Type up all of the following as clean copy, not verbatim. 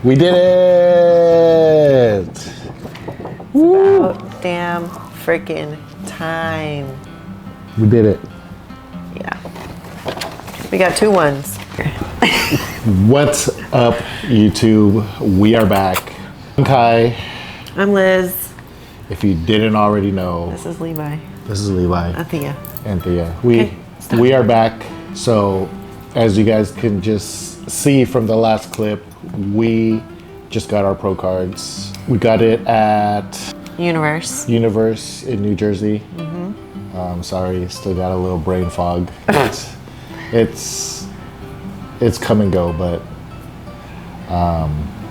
We did it! About damn freaking time. We did it. Yeah. We got 2 1s. What's up, YouTube? We are back. I'm Kai. I'm Liz. If you didn't already know, This is Levi. this is Levi. Thea. And Thea. Okay, stop. We are back. So, as you guys can just see from the last clip, we just got our Pro Cards. We got it at Universe in New Jersey. Sorry, still got a little brain fog. It's come and go, but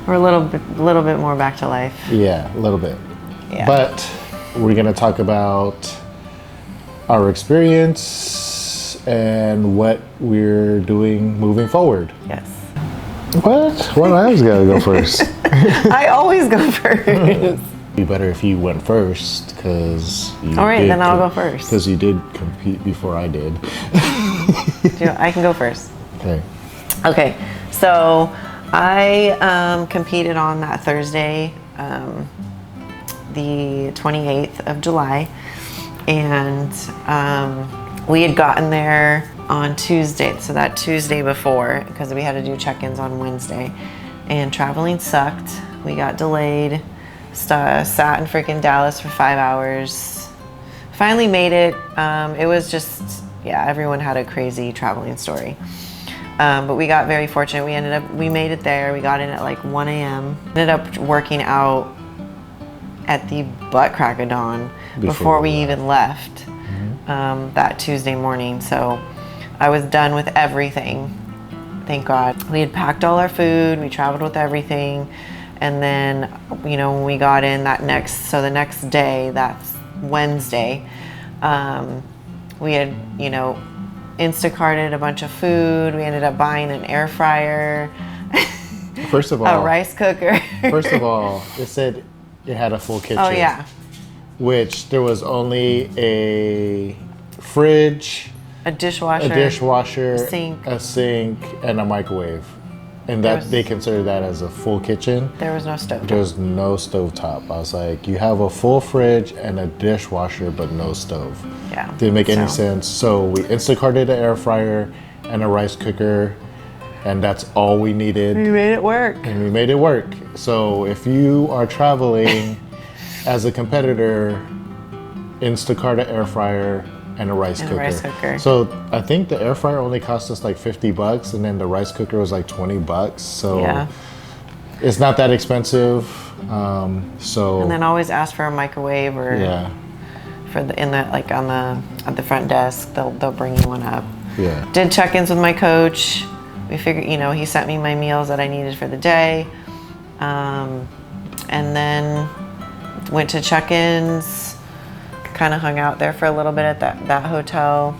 we're a little bit more back to life. yeah, a little bit. Yeah. But we're gonna talk about our experience and what we're doing moving forward. Yes. What? Well, I was gonna go first. I always go first. It'd be better if you went first, because All right, then I'll go first. Because you did compete before I did. I can go first. Okay. Okay, so I competed on that Thursday, the 28th of July, and we had gotten there on Tuesday, so that Tuesday before, because we had to do check-ins on Wednesday, and traveling sucked. We got delayed, sat in freaking Dallas for 5 hours, finally made it. It was just, yeah, everyone had a crazy traveling story. But we got very fortunate. We made it there. We got in at like 1 a.m. Ended up working out at the butt crack of dawn before we even left that Tuesday morning. So I was done with everything. Thank God. We had packed all our food. We traveled with everything. And then, when we got in the next day, that's Wednesday, we had, Instacarted a bunch of food. We ended up buying an air fryer. First of all, a rice cooker. First of all, it said it had a full kitchen. Oh yeah. Which there was only a fridge, A dishwasher, a sink, and a microwave. And they consider that as a full kitchen. There was no stove. There was no stovetop. I was like, you have a full fridge and a dishwasher, but no stove. Yeah. Didn't make any sense. So we Instacarted an air fryer and a rice cooker, and that's all we needed. We made it work. And we made it work. So if you are traveling as a competitor, Instacart an air fryer and a rice cooker. So I think the air fryer only cost us like $50, and then the rice cooker was like $20. So yeah. It's not that expensive. And then always ask for a microwave or at the front desk. They'll bring you one up. Yeah. Did check-ins with my coach. We figured, he sent me my meals that I needed for the day, and then went to check-ins. Kind of hung out there for a little bit at that hotel,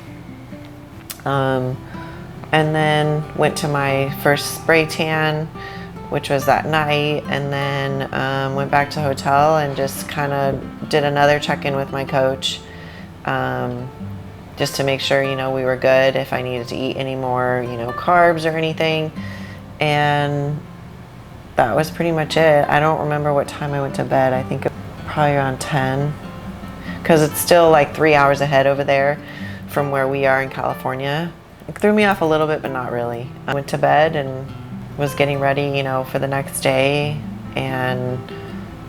and then went to my first spray tan, which was that night, and then went back to hotel and just kind of did another check-in with my coach, just to make sure we were good if I needed to eat any more carbs or anything, and that was pretty much it. I don't remember what time I went to bed. I think probably around 10. Because it's still like 3 hours ahead over there from where we are in California. It threw me off a little bit, but not really. I went to bed and was getting ready, for the next day, and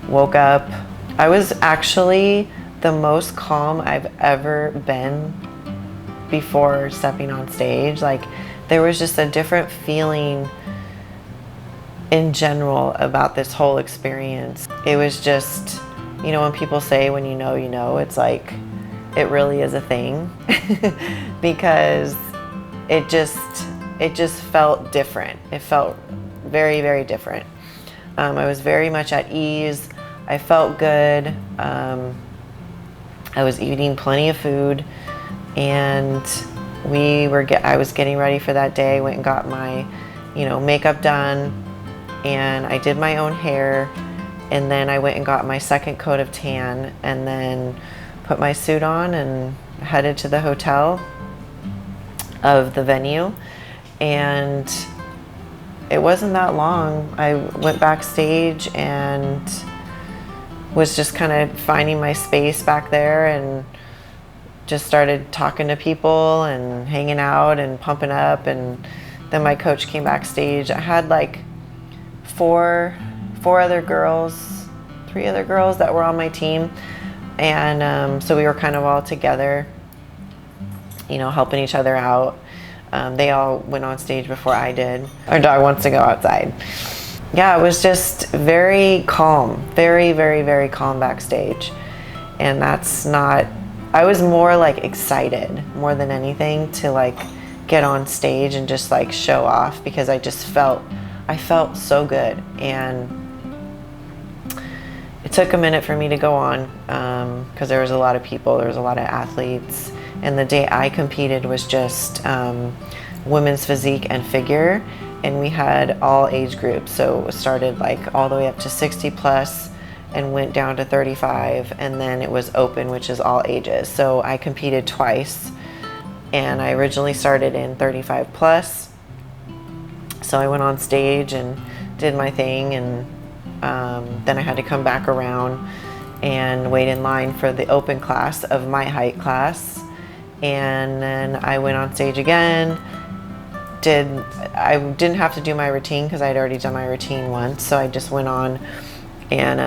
woke up. I was actually the most calm I've ever been before stepping on stage. Like, there was just a different feeling in general about this whole experience. It was just, when people say when you know, it's like, it really is a thing. Because it just felt different. It felt very, very different. I was very much at ease. I felt good. I was eating plenty of food, and I was getting ready for that day. Went and got my, makeup done, and I did my own hair. And then I went and got my second coat of tan, and then put my suit on and headed to the hotel of the venue. And it wasn't that long. I went backstage and was just kind of finding my space back there, and just started talking to people and hanging out and pumping up. And then my coach came backstage. I had like three other girls that were on my team, and so we were kind of all together, you know, helping each other out. They all went on stage before I did. Our dog wants to go outside. Yeah, it was just very calm, very, very, very calm backstage. And that's not, I was more like excited more than anything to like get on stage and just like show off, because I felt so good. And it took a minute for me to go on, because there was a lot of people, there was a lot of athletes. And the day I competed was just women's physique and figure, and we had all age groups. So it started like all the way up to 60 plus and went down to 35, and then it was open, which is all ages. So I competed twice, and I originally started in 35 plus. So I went on stage and did my thing, and then I had to come back around and wait in line for the open class of my height class. And then I went on stage again. I didn't have to do my routine because I had already done my routine once, so I just went on, and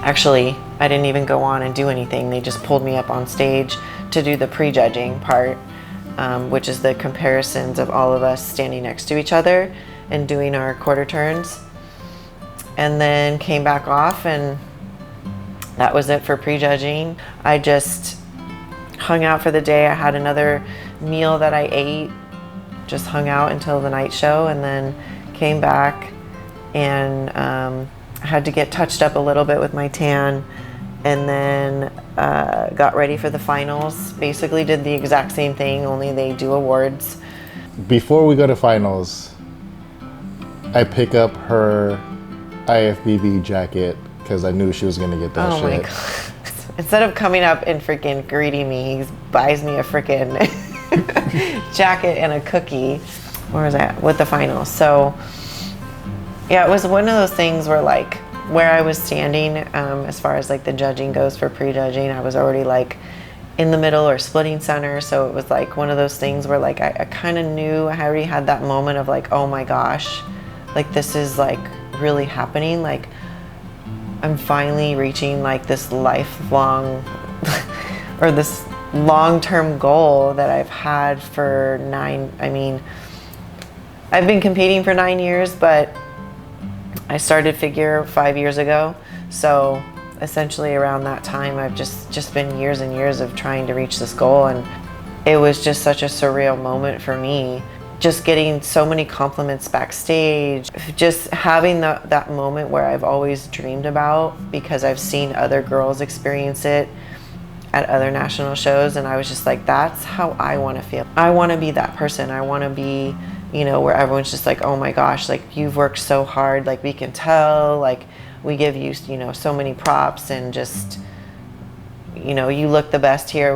actually I didn't even go on and do anything. They just pulled me up on stage to do the prejudging part, which is the comparisons of all of us standing next to each other and doing our quarter turns, and then came back off, and that was it for prejudging. I just hung out for the day. I had another meal that I ate, just hung out until the night show, and then came back, and I had to get touched up a little bit with my tan, and then got ready for the finals. Basically did the exact same thing, only they do awards. Before we go to finals, I pick up her IFBB jacket because I knew she was gonna get that shit. Oh my God. Instead of coming up and freaking greeting me, he buys me a freaking jacket and a cookie. Where was I with the finals? So yeah, it was one of those things where like where I was standing, as far as like the judging goes for prejudging, I was already like in the middle or splitting center. So it was like one of those things where like I kind of knew, I already had that moment of like, oh my gosh, like this is like really happening. Like I'm finally reaching like this lifelong or this long-term goal that I've had for I've been competing for 9 years, but I started figure 5 years ago. So essentially around that time, I've just been years and years of trying to reach this goal. And it was just such a surreal moment for me. Just getting so many compliments backstage, just having that moment where I've always dreamed about, because I've seen other girls experience it at other national shows, and I was just like, that's how I want to feel. I want to be that person. I want to be, you know, where everyone's just like, oh my gosh, like you've worked so hard, like we can tell, like we give you, you know, so many props, and just, you know, you look the best here. It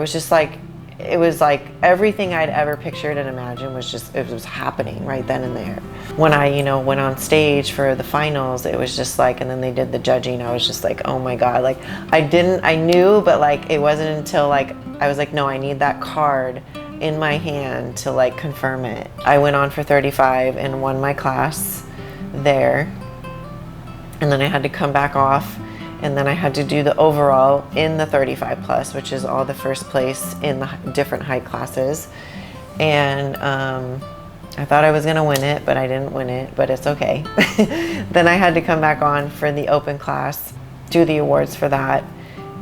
was like everything I'd ever pictured and imagined it was happening right then and there. When I, you know, went on stage for the finals, it was just like, and then they did the judging, I was just like, oh my God, like I knew, but like it wasn't until like, I was like, no, I need that card in my hand to like confirm it. I went on for 35 and won my class there. And then I had to come back off, and then I had to do the overall in the 35 plus, which is all the first place in the different height classes. And I thought I was gonna win it, but I didn't win it, but it's okay. Then I had to come back on for the open class, do the awards for that,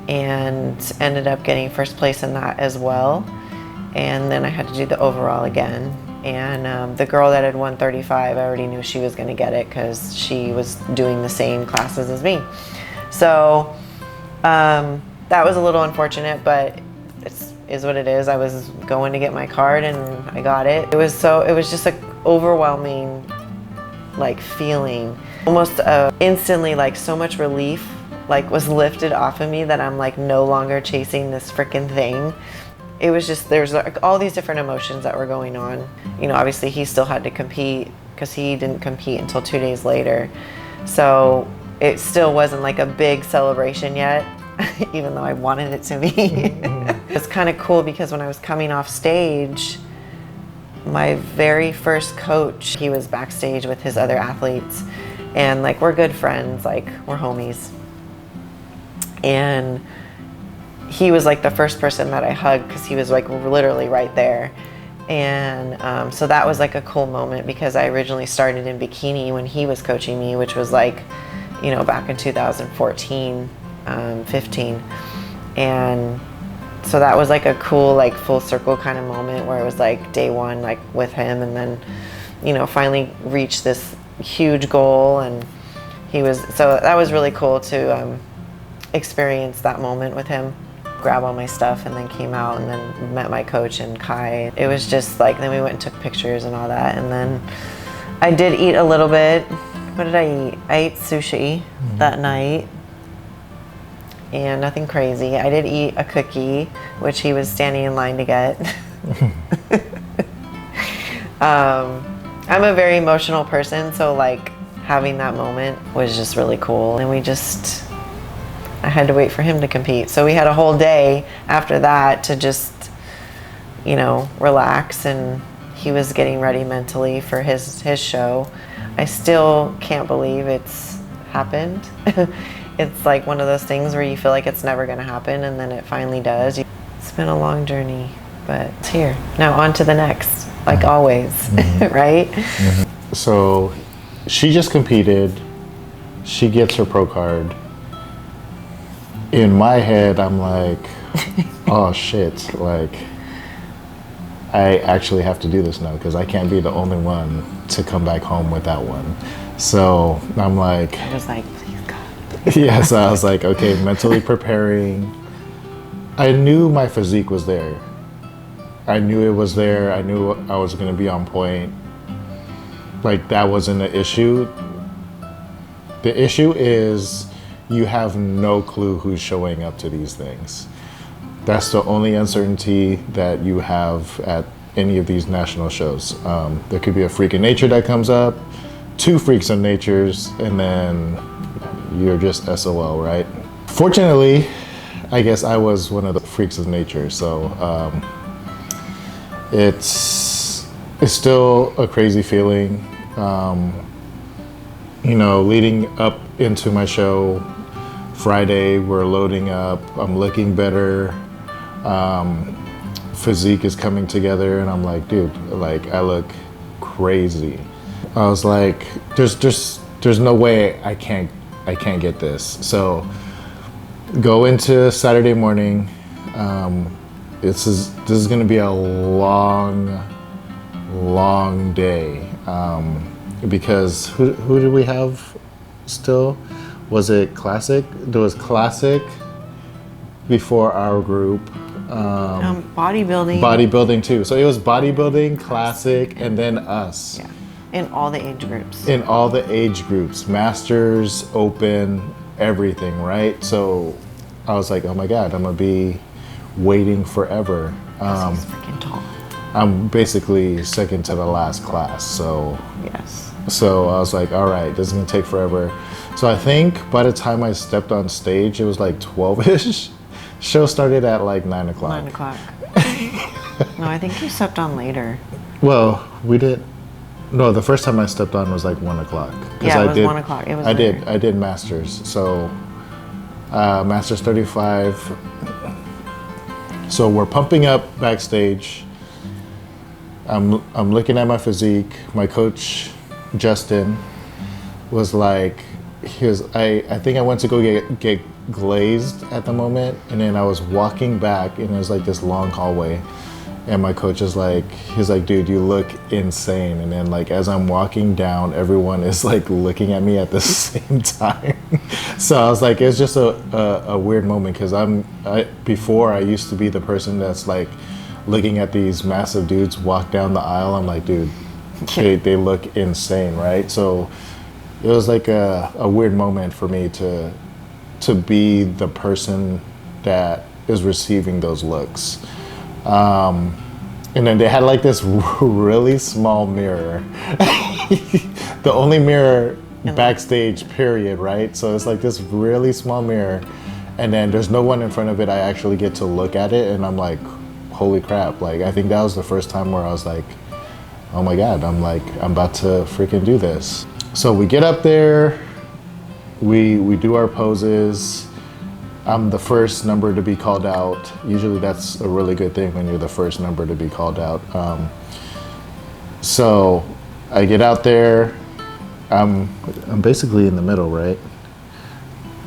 and ended up getting first place in that as well. And then I had to do the overall again. And the girl that had won 35, I already knew she was gonna get it because she was doing the same classes as me. So that was a little unfortunate, but it is what it is. I was going to get my card and I got it. It was just an overwhelming like feeling, almost instantly, like so much relief like was lifted off of me that I'm like no longer chasing this freaking thing. it was just, there's like all these different emotions that were going on. You know, obviously he still had to compete because he didn't compete until 2 days later. So it still wasn't like a big celebration yet, even though I wanted it to be. It's kind of cool because when I was coming off stage, my very first coach, he was backstage with his other athletes, and like we're good friends, like we're homies. And he was like the first person that I hugged because he was like literally right there. And so that was like a cool moment because I originally started in bikini when he was coaching me, which was like, you know, back in 2014, 15. And so that was like a cool, like full circle kind of moment where it was like day one, like with him, and then, you know, finally reached this huge goal. And he was, so that was really cool to experience that moment with him. Grab all my stuff and then came out and then met my coach and Kai. It was just like, then we went and took pictures and all that. And then I did eat a little bit. What did I eat? I ate sushi that night and nothing crazy. I did eat a cookie, which he was standing in line to get. I'm a very emotional person, so like having that moment was just really cool. And I had to wait for him to compete. So we had a whole day after that to just, you know, relax, and he was getting ready mentally for his show. I still can't believe it's happened. It's like one of those things where you feel like it's never gonna happen, and then it finally does. It's been a long journey, but it's here. Now on to the next, like always, right? So she just competed. She gets her pro card. In my head, I'm like, oh shit, like, I actually have to do this now because I can't be the only one to come back home with that one. So I'm like, I was like, please God. Yeah, so I was like, okay, mentally preparing. I knew my physique was there. I knew it was there. I knew I was gonna be on point. Like, that wasn't an issue. The issue is, you have no clue who's showing up to these things. That's the only uncertainty that you have at any of these national shows. There could be a freak of nature that comes up, 2 freaks of natures, and then you're just SOL, right? Fortunately, I guess I was one of the freaks of nature, so it's still a crazy feeling. You know, leading up into my show, Friday, we're loading up, I'm looking better, physique is coming together, and I'm like, dude, like, I look crazy. I was like, there's no way I can't get this. So go into Saturday morning. This is gonna be a long day, because who did we have still? Was it Classic? There was Classic before our group. Bodybuilding. Bodybuilding too. So it was bodybuilding, Classic, and then us. Yeah, in all the age groups. In all the age groups, Masters, Open, everything, right? So I was like, oh my God, I'm gonna be waiting forever. He's freaking tall. I'm basically second to the last class, so. Yes. So I was like, all right, this is gonna take forever. So I think by the time I stepped on stage, it was like 12-ish. Show started at like 9 o'clock. 9 o'clock. No, I think you stepped on later. Well, we did. No, the first time I stepped on was like 1 o'clock. Yeah, it was 1 o'clock. It was I did Masters. So Masters 35. So we're pumping up backstage. I'm looking at my physique. My coach, Justin, was like, I think I went to go get glazed at the moment, and then I was walking back, and it was like this long hallway, and my coach is like, he's like, dude, you look insane. And then like as I'm walking down, everyone is like looking at me at the same time. So I was like, it's just a weird moment, because before I used to be the person that's like looking at these massive dudes walk down the aisle. I'm like, dude, they look insane, right? So it was like a weird moment for me to be the person that is receiving those looks. And then they had like this really small mirror. The only mirror backstage, period, right? So it's like this really small mirror, and then there's no one in front of it. I actually get to look at it, and I'm like, holy crap. Like, I think that was the first time where I was like, oh my God, I'm about to freaking do this. So we get up there, we do our poses. I'm the first number to be called out. Usually that's a really good thing when you're the first number to be called out. So I get out there. I'm basically in the middle, right?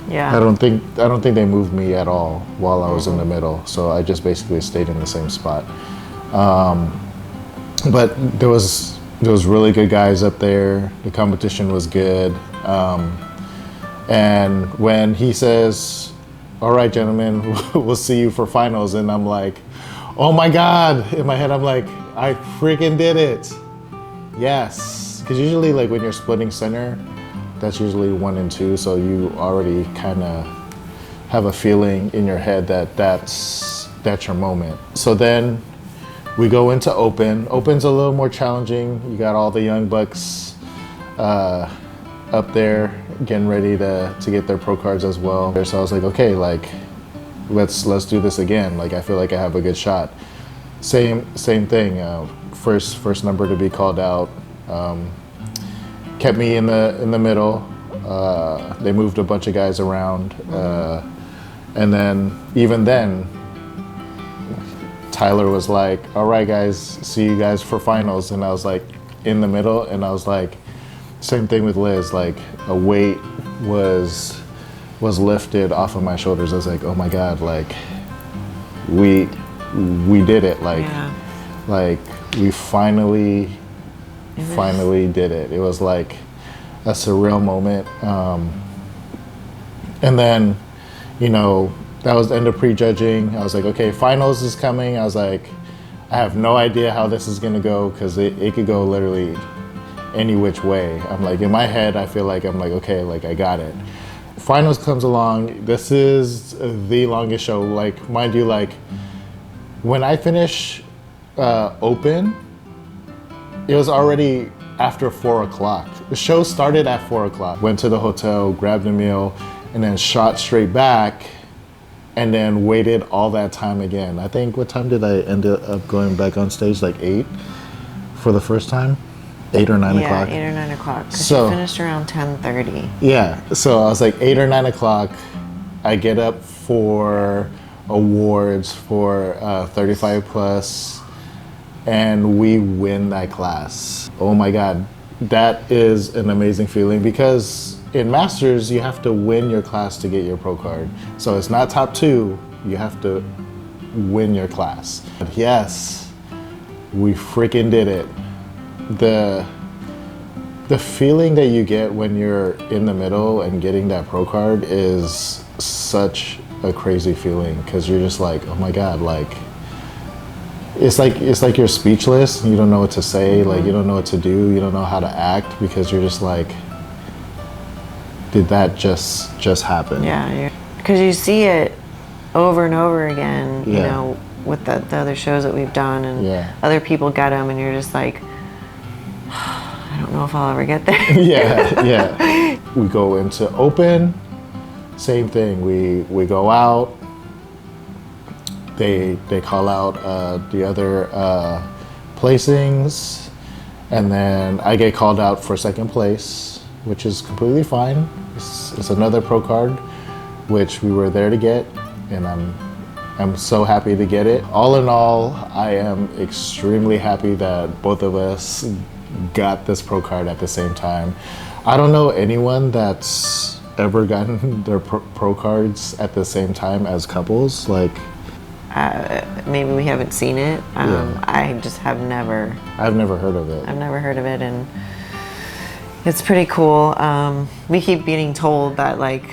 Yeah. I don't think they moved me at all while I was in the middle. So I just basically stayed in the same spot. But there was really good guys up there. The competition was good. And when he says, all right, gentlemen, we'll see you for finals. And I'm like, oh my God. In my head, I'm like, I freaking did it. Yes. Because usually like when you're splitting center, that's usually 1 and 2. So you already kind of have a feeling in your head that that's your moment. So then we go into open. Open's a little more challenging. You got all the young bucks up there getting ready to get their pro cards as well. So I was like, okay, like let's do this again. Like I feel like I have a good shot. Same thing. First number to be called out. Kept me in the middle. They moved a bunch of guys around, and then even then, Tyler was like, "All right, guys, see you guys for finals." And I was like in the middle, and I was like, same thing with Liz. Like a weight was lifted off of my shoulders. I was like, "Oh my God!" Like we did it. Like like we finally did it. It was like a surreal moment. And then, you know, that was the end of prejudging. I was like, okay, finals is coming. I was like, I have no idea how this is gonna go because it could go literally any which way. I'm like, in my head, I feel like I'm like, okay, like I got it. Finals comes along. This is the longest show. Like, mind you, like when I finish open, it was already after 4 o'clock. The show started at 4 o'clock. Went to the hotel, grabbed a meal, and then shot straight back, and then waited all that time again. I think, what time did I end up going back on stage? Like 8 for the first time? 8 or 9 o'clock? Yeah, 8 or 9 o'clock. So, you finished around 10:30. Yeah, so I was like 8 or 9 o'clock. I get up for awards for 35 plus, and we win that class. Oh my God, that is an amazing feeling because in Masters, you have to win your class to get your pro card. So it's not top 2, you have to win your class. But yes, we freaking did it. The feeling that you get when you're in the middle and getting that pro card is such a crazy feeling because you're just like, oh my God, like, it's like you're speechless and you don't know what to say, like you don't know what to do, you don't know how to act because you're just like, did that just happen? Yeah, because you see it over and over again, you know, with the other shows that we've done and other people get them and you're just like, I don't know if I'll ever get there. Yeah. We go into open, same thing, we go out. They call out the other placings, and then I get called out for second place, which is completely fine. It's another pro card, which we were there to get, and I'm so happy to get it. All in all, I am extremely happy that both of us got this pro card at the same time. I don't know anyone that's ever gotten their pro cards at the same time as couples, like. Maybe we haven't seen it. I just have never. I've never heard of it. I've never heard of it, and it's pretty cool. We keep getting told that like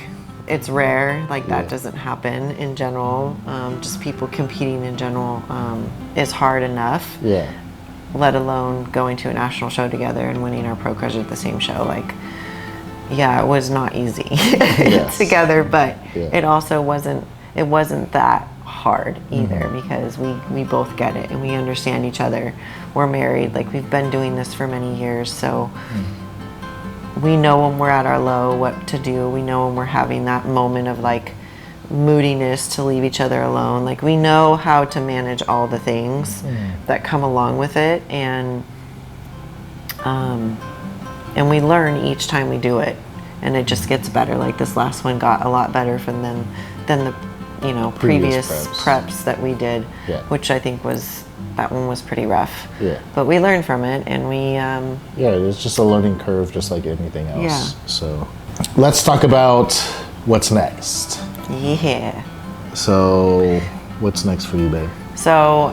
it's rare, like that doesn't happen in general. Just people competing in general is hard enough. Yeah. Let alone going to a national show together and winning our pro cards at the same show. Like, yeah, it was not easy together, but it also wasn't. It wasn't that hard either, because we both get it and we understand each other. We're married, like we've been doing this for many years, so we know when we're at our low what to do. We know when we're having that moment of like moodiness to leave each other alone. Like we know how to manage all the things that come along with it, and we learn each time we do it, and it just gets better. Like this last one got a lot better than the previous preps that we did, which I think that one was pretty rough. But we learned from it, and we it's just a learning curve, just like anything else. So let's talk about what's next. So what's next for you, babe? So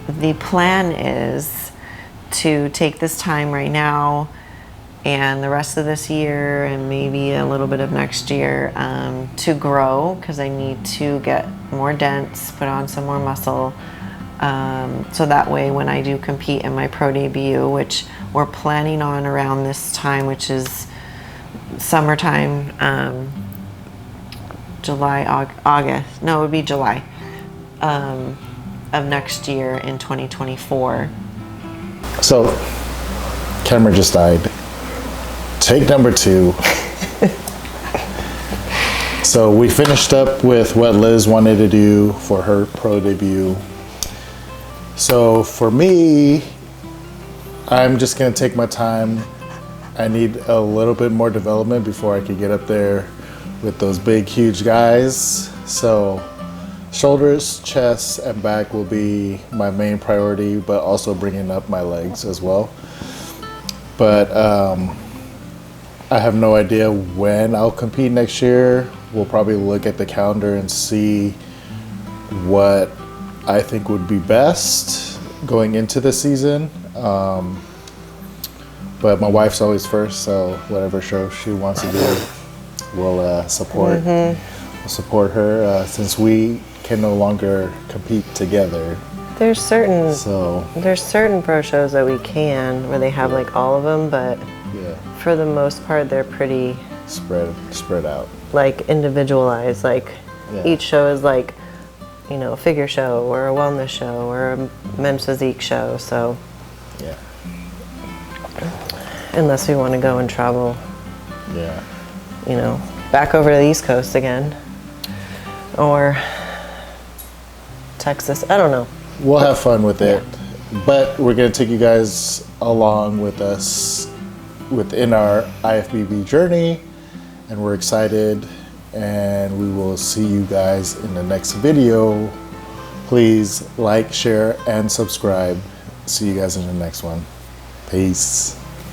the plan is to take this time right now and the rest of this year and maybe a little bit of next year to grow, because I need to get more dense, put on some more muscle, so that way when I do compete in my pro debut, which we're planning on around this time, which is summertime, August, no, it would be July of next year in 2024. So camera just died. Take number 2. So we finished up with what Liz wanted to do for her pro debut. So for me, I'm just gonna take my time. I need a little bit more development before I can get up there with those big, huge guys. So shoulders, chest, and back will be my main priority, but also bringing up my legs as well. But I have no idea when I'll compete next year. We'll probably look at the calendar and see what I think would be best going into the season. But my wife's always first, so whatever show she wants to do, we'll support. We'll support her since we can no longer compete together. There's certain pro shows that we can, where they have like all of them, but for the most part they're pretty spread out, like individualized. Like each show is like, a figure show or a wellness show or a men's physique show. So unless we want to go and travel, back over to the East Coast again, or Texas, I don't know. We'll have fun with it, but we're going to take you guys along with us within our IFBB journey, and we're excited, and we will see you guys in the next video. Please like, share, and subscribe. See you guys in the next one. Peace.